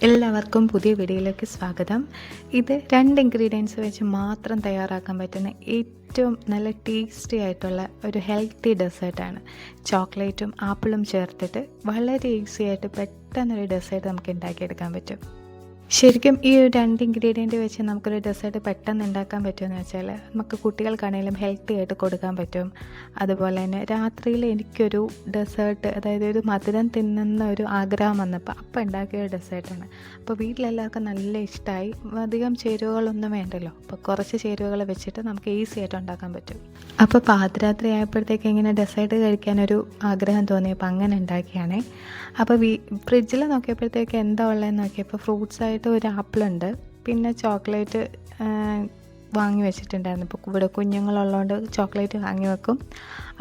എല്ലാവർക്കും പുതിയ വീഡിയോയിലേക്ക് സ്വാഗതം. ഇത് 2 ഇൻഗ്രീഡിയൻസ് വെച്ച് മാത്രം തയ്യാറാക്കാൻ പറ്റുന്ന ഏറ്റവും നല്ല ടേസ്റ്റി ആയിട്ടുള്ള ഒരു ഹെൽത്തി ഡെസേർട്ടാണ്. ചോക്ലേറ്റും ആപ്പിളും ചേർത്തിട്ട് വളരെ ഈസി ആയിട്ട് പെട്ടെന്നൊരു ഡെസേർട്ട് നമുക്ക് ഉണ്ടാക്കിയെടുക്കാൻ പറ്റും. ശരിക്കും ഈ ഒരു 2 ഇൻഗ്രീഡിയൻറ്റ് വെച്ച് നമുക്കൊരു ഡെസേർട്ട് പെട്ടെന്ന് ഉണ്ടാക്കാൻ പറ്റുമെന്ന് വെച്ചാൽ നമുക്ക് കുട്ടികൾക്കാണെങ്കിലും ഹെൽത്തി ആയിട്ട് കൊടുക്കാൻ പറ്റും. അതുപോലെ തന്നെ രാത്രിയിൽ എനിക്കൊരു ഡെസേർട്ട്, അതായത് ഒരു മധുരം തിന്നുന്ന ഒരു ആഗ്രഹം വന്നപ്പോൾ അപ്പം ഉണ്ടാക്കിയ ഡെസേർട്ടാണ്. അപ്പോൾ വീട്ടിലെല്ലാവർക്കും നല്ല ഇഷ്ടമായി. അധികം ചേരുവകളൊന്നും വേണ്ടല്ലോ, അപ്പോൾ കുറച്ച് ചേരുവകൾ വെച്ചിട്ട് നമുക്ക് ഈസി ആയിട്ട് ഉണ്ടാക്കാൻ പറ്റും. അപ്പോൾ പാതിരാത്രി ആയപ്പോഴത്തേക്ക് ഇങ്ങനെ ഡെസേർട്ട് കഴിക്കാനൊരു ആഗ്രഹം തോന്നിയപ്പോൾ അങ്ങനെ ഉണ്ടാക്കിയാണേ. അപ്പോൾ ഫ്രിഡ്ജിൽ നോക്കിയപ്പോഴത്തേക്ക് എന്താ ഉള്ളതെന്ന് നോക്കിയപ്പോൾ ഫ്രൂട്ട്സായിട്ട് ഒരു ആപ്പിളുണ്ട്, പിന്നെ ചോക്ലേറ്റ് വാങ്ങി വെച്ചിട്ടുണ്ടായിരുന്നു. ഇപ്പോൾ ഇവിടെ കുഞ്ഞുങ്ങളുള്ളതുകൊണ്ട് ചോക്ലേറ്റ് വാങ്ങി വെക്കും.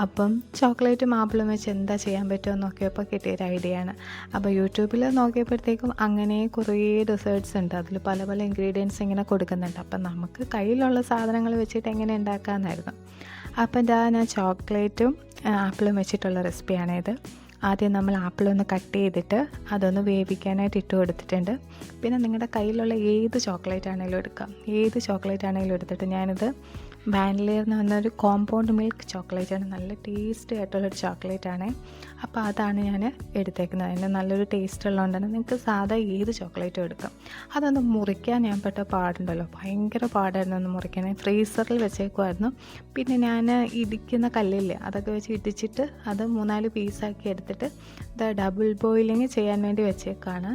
അപ്പം ചോക്ലേറ്റും ആപ്പിളും വെച്ച് എന്താ ചെയ്യാൻ പറ്റുമെന്ന് നോക്കിയപ്പോൾ കിട്ടിയൊരു ഐഡിയ ആണ്. അപ്പോൾ യൂട്യൂബിൽ നോക്കിയപ്പോഴത്തേക്കും അങ്ങനെ കുറേ ഡെസേർട്ട്സ് ഉണ്ട്, അതിൽ പല പല ഇൻഗ്രീഡിയൻസ് ഇങ്ങനെ കൊടുക്കുന്നുണ്ട്. അപ്പം നമുക്ക് കയ്യിലുള്ള സാധനങ്ങൾ വെച്ചിട്ട് എങ്ങനെ ഉണ്ടാക്കാമെന്നായിരുന്നു. അപ്പം ഞാൻ ചോക്ലേറ്റും ആപ്പിളും വെച്ചിട്ടുള്ള റെസിപ്പിയാണിത്. ആദ്യം നമ്മൾ ആപ്പിളൊന്ന് കട്ട് ചെയ്തിട്ട് അതൊന്ന് വേവിക്കാനായിട്ട് ഇട്ട് കൊടുത്തിട്ടുണ്ട്. പിന്നെ നിങ്ങളുടെ കയ്യിലുള്ള ഏത് ചോക്ലേറ്റ് ആണെങ്കിലും എടുക്കാം. ഏത് ചോക്ലേറ്റ് ആണെങ്കിലും എടുത്തിട്ട് ഞാനിത് വാനിലയിൽ നിന്ന് വന്നൊരു കോമ്പൗണ്ട് മിൽക്ക് ചോക്ലേറ്റാണ്, നല്ല ടേസ്റ്റി ആയിട്ടുള്ളൊരു ചോക്ലേറ്റാണ്. അപ്പോൾ അതാണ് ഞാൻ എടുത്തേക്കുന്നത്. അതിന് നല്ലൊരു ടേസ്റ്റ് ഉള്ളതുകൊണ്ടാണ്. നിങ്ങൾക്ക് സാധാ ഏത് ചോക്ലേറ്റും എടുക്കാം. അതൊന്ന് മുറിക്കാൻ ഞാൻ പെട്ട പാടുണ്ടല്ലോ, ഭയങ്കര പാടായിരുന്നു ഒന്ന് മുറിക്കാൻ. ഫ്രീസറിൽ വെച്ചേക്കുമായിരുന്നു. പിന്നെ ഞാൻ ഇടിക്കുന്ന കല്ലില്ലേ, അതൊക്കെ വെച്ച് ഇടിച്ചിട്ട് അത് 3-4 പീസാക്കി എടുത്തിട്ട് ഡബിൾ ബോയിലിങ് ചെയ്യാൻ വേണ്ടി വെച്ചേക്കാണ്.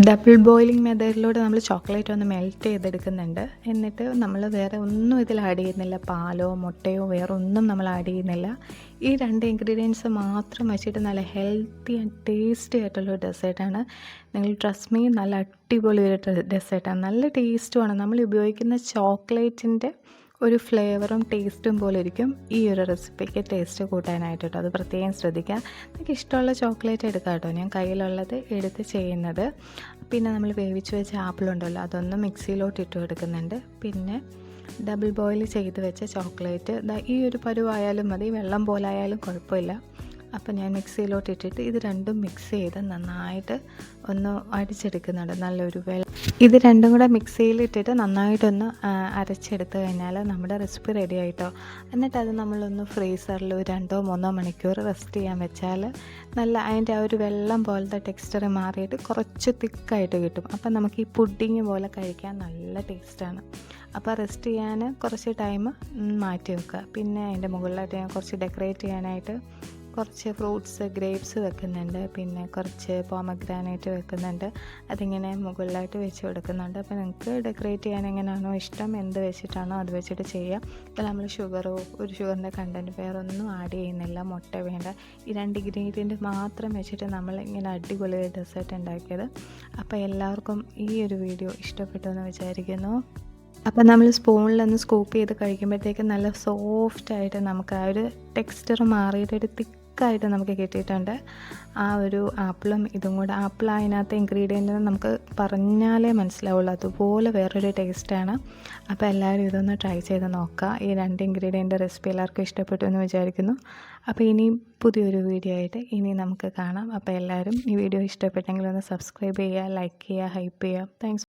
ഡബിൾ ബോയിലിംഗ് മെത്തേഡിലൂടെ നമ്മൾ ചോക്ലേറ്റ് ഒന്ന് മെൽറ്റ് ചെയ്തെടുക്കുന്നുണ്ട്. എന്നിട്ട് നമ്മൾ വേറെ ഒന്നും ഇതിൽ ആഡ് ചെയ്യുന്നില്ല, പാലോ മുട്ടയോ വേറെ ഒന്നും നമ്മൾ ആഡ് ചെയ്യുന്നില്ല. ഈ 2 ഇൻഗ്രീഡിയൻസ് മാത്രം വെച്ചിട്ട് നല്ല ഹെൽത്തി ആൻഡ് ടേസ്റ്റി ആയിട്ടുള്ള ഡെസേർട്ടാണ്. നിങ്ങൾ ട്രസ്റ്റ് മീ, നല്ല അടിപൊളി ഒരു ഡെസേർട്ടാണ്, നല്ല ടേസ്റ്റുമാണ്. നമ്മൾ ഉപയോഗിക്കുന്ന ചോക്ലേറ്റിൻ്റെ ഒരു ഫ്ലേവറും ടേസ്റ്റും പോലെ ഇരിക്കും ഈ ഒരു റെസിപ്പിക്ക് ടേസ്റ്റ് കൂട്ടാനായിട്ട് കേട്ടോ. അത് പ്രത്യേകം ശ്രദ്ധിക്കുക. നിങ്ങൾക്ക് ഇഷ്ടമുള്ള ചോക്ലേറ്റ് എടുക്കാം കേട്ടോ. ഞാൻ കയ്യിലുള്ളത് എടുത്ത് ചെയ്യുന്നത്. പിന്നെ നമ്മൾ വേവിച്ച് വെച്ച ആപ്പിളുണ്ടല്ലോ, അതൊന്ന് മിക്സിയിലോട്ട് ഇട്ട് കൊടുക്കുന്നുണ്ട്. പിന്നെ ഡബിൾ ബോയിൽ ചെയ്ത് വെച്ച ചോക്ലേറ്റ് ഈ ഒരു പരുവായാലും മതി, വെള്ളം പോലായാലും കുഴപ്പമില്ല. അപ്പോൾ ഞാൻ മിക്സിയിലോട്ട് ഇട്ടിട്ട് ഇത് രണ്ടും മിക്സ് ചെയ്ത് നന്നായിട്ട് ഒന്ന് അടിച്ചെടുക്കുന്നുണ്ട്. നല്ലൊരു ഇത് രണ്ടും കൂടെ മിക്സിയിലിട്ടിട്ട് നന്നായിട്ടൊന്ന് അരച്ചെടുത്ത് കഴിഞ്ഞാൽ നമ്മുടെ റെസിപ്പി റെഡി ആയിട്ടോ. എന്നിട്ട് അത് നമ്മളൊന്ന് ഫ്രീസറിൽ 2-3 മണിക്കൂർ റെസ്റ്റ് ചെയ്യാൻ വെച്ചാൽ നല്ല അതിൻ്റെ ആ ഒരു വെള്ളം പോലത്തെ ടെക്സ്ചർ മാറിയിട്ട് കുറച്ച് തിക്കായിട്ട് കിട്ടും. അപ്പം നമുക്ക് ഈ പുഡിങ് പോലെ കഴിക്കാൻ നല്ല ടേസ്റ്റാണ്. അപ്പോൾ റെസ്റ്റ് ചെയ്യാൻ കുറച്ച് ടൈം മാറ്റി വെക്കുക. പിന്നെ അതിൻ്റെ മുകളിലായിട്ട് ഞാൻ കുറച്ച് ഡെക്കറേറ്റ് ചെയ്യാനായിട്ട് കുറച്ച് ഫ്രൂട്ട്സ്, ഗ്രേപ്സ് വെക്കുന്നുണ്ട്. പിന്നെ കുറച്ച് പോമഗ്രാനൈറ്റ് വെക്കുന്നുണ്ട്. അതിങ്ങനെ മുകളിലായിട്ട് വെച്ച് കൊടുക്കുന്നുണ്ട്. അപ്പോൾ നിങ്ങൾക്ക് ഡെക്കറേറ്റ് ചെയ്യാൻ എങ്ങനെയാണോ ഇഷ്ടം, എന്ത് വെച്ചിട്ടാണോ അത് വെച്ചിട്ട് ചെയ്യാം. ഇതിൽ നമ്മൾ ഒരു ഷുഗറിൻ്റെ കണ്ടൻറ്റ് വേറെ ഒന്നും ആഡ് ചെയ്യുന്നില്ല, മുട്ട വേണ്ട. ഈ 2 ഇൻഗ്രീഡിയൻറ്റ് മാത്രം വെച്ചിട്ട് നമ്മൾ ഇങ്ങനെ അടിപൊളി ഡെസേർട്ട് ഉണ്ടാക്കിയത്. അപ്പോൾ എല്ലാവർക്കും ഈ ഒരു വീഡിയോ ഇഷ്ടപ്പെട്ടു എന്ന് വിചാരിക്കുന്നു. അപ്പോൾ നമ്മൾ സ്പൂണിലൊന്ന് സ്കൂപ്പ് ചെയ്ത് കഴിക്കുമ്പോഴത്തേക്ക് നല്ല സോഫ്റ്റായിട്ട് നമുക്ക് ആ ഒരു ടെക്സ്ചർ മാറിയിട്ട് ഒരു തിക്കായിട്ട് നമുക്ക് കിട്ടിയിട്ടുണ്ട്. ആ ഒരു ആപ്പിളും ഇതും കൂടെ, ആപ്പിൾ അതിനകത്ത് ഇൻഗ്രീഡിയൻറ്റ് നമുക്ക് പറഞ്ഞാലേ മനസ്സിലാവുള്ളൂ, അതുപോലെ വേറൊരു ടേസ്റ്റാണ്. അപ്പോൾ എല്ലാവരും ഇതൊന്ന് ട്രൈ ചെയ്ത് നോക്കുക. ഈ 2 ഇൻഗ്രീഡിയൻറ്റ് റെസിപ്പി എല്ലാവർക്കും ഇഷ്ടപ്പെട്ടു എന്ന് വിചാരിക്കുന്നു. അപ്പോൾ ഇനിയും പുതിയൊരു വീഡിയോ ആയിട്ട് ഇനി നമുക്ക് കാണാം. അപ്പോൾ എല്ലാവരും ഈ വീഡിയോ ഇഷ്ടപ്പെട്ടെങ്കിൽ ഒന്ന് സബ്സ്ക്രൈബ് ചെയ്യുക, ലൈക്ക് ചെയ്യുക, ഹൈപ്പ് ചെയ്യുക. താങ്ക്സ്.